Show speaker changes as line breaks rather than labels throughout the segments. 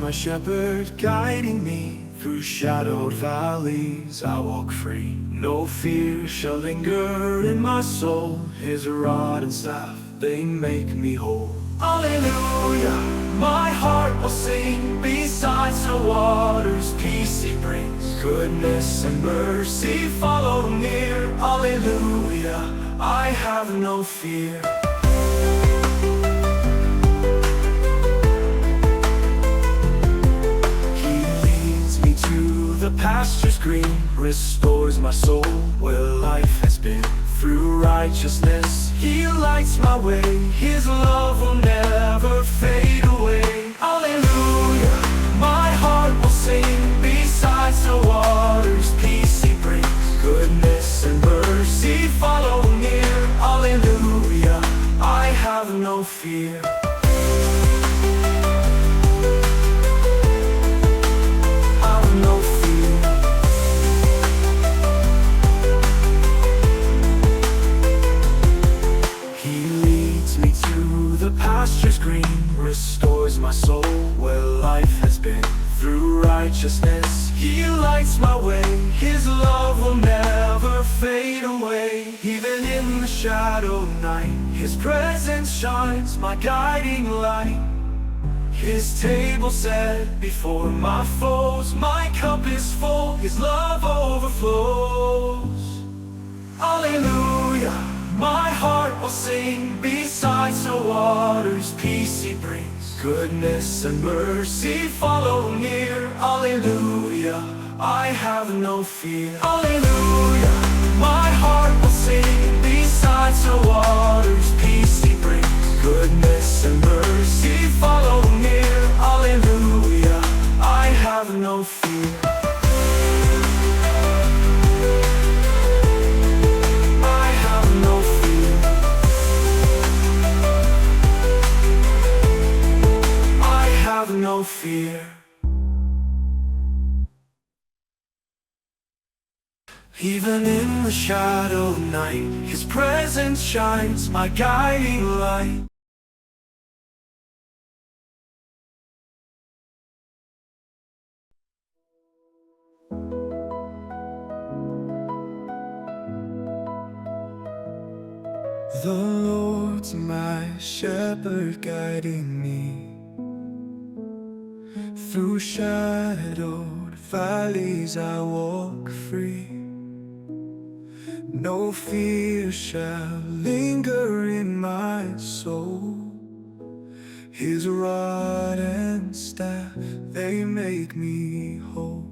my shepherd, guiding me. Through shadowed valleys I walk free. No fear shall linger in my soul. His rod and staff, they make me whole. Alleluia, my heart will sing. Besides the waters, peace he brings. Goodness and mercy follow near. Alleluia, I have no fear. The pastures green, restores my soul where life has been. Through righteousness he lights my way. His love will never fade away. Alleluia, my heart will sing. Besides the waters, peace he brings. Goodness and mercy follow near. Alleluia, I have no fear. Pastures green, restores my soul where life has been. Through righteousness he lights my way. His love will never fade away. Even in the shadow night, his presence shines, my guiding light. His table set before my foes, my cup is full, his love overflows. Alleluia, my heart will sing. Besides the waters, peace he brings. Goodness and mercy follow near. Alleluia, I have no fear. Alleluia, my heart will sing. Besides the waters, peace he brings. Goodness and mercy follow near. Alleluia, I have no fear. No fear. Even in the shadow night, his presence shines, my guiding light. The Lord's my shepherd, guiding me. Through shadowed valleys I walk free. No fear shall linger in my soul. His rod and staff, they make me whole.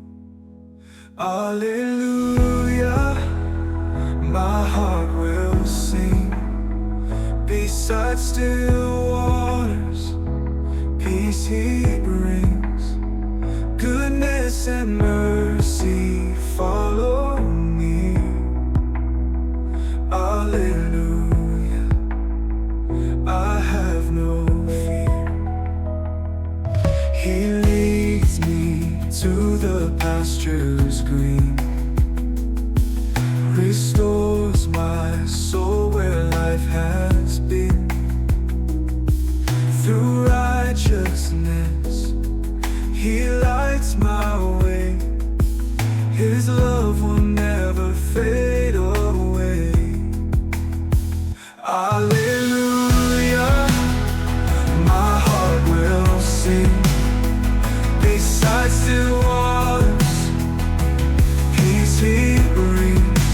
Alleluia, my heart will sing. Beside still waters, peace he brings. Goodness and mercy follow me. Alleluia, I have no fear. He leads me to the pastures green. Restores my soul where life has been. Through righteousness he lights my way. His love will never fade away. Alleluia, my heart will sing. Beside still waters, peace he brings.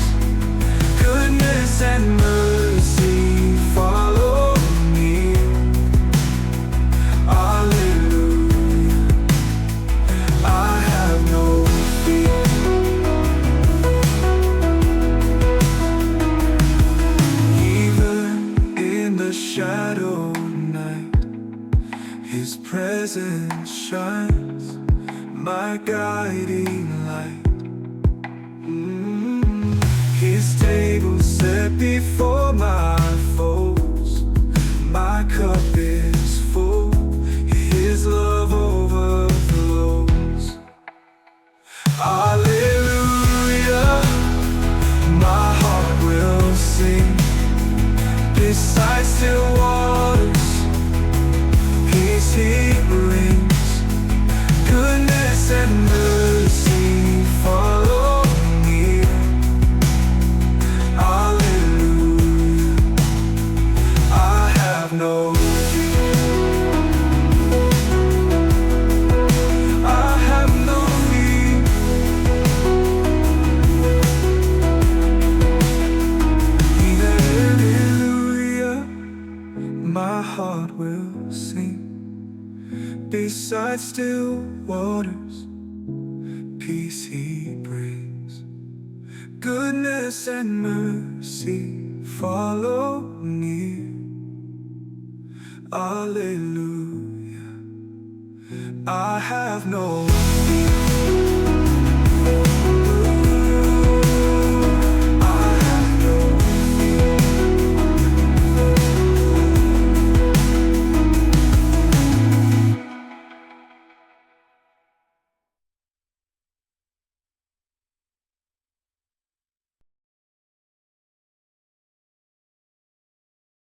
Goodness and mercy follow me. Alleluia, I have no fear. Even in the shadow night, his presence shines, my guiding light. His table set before my foes, my cup is full, his love overflows. Alleluia, my heart will sing. Beside still waters, peace he brings. Beside still waters, peace He brings. Goodness and mercy follow near. Alleluia. I have no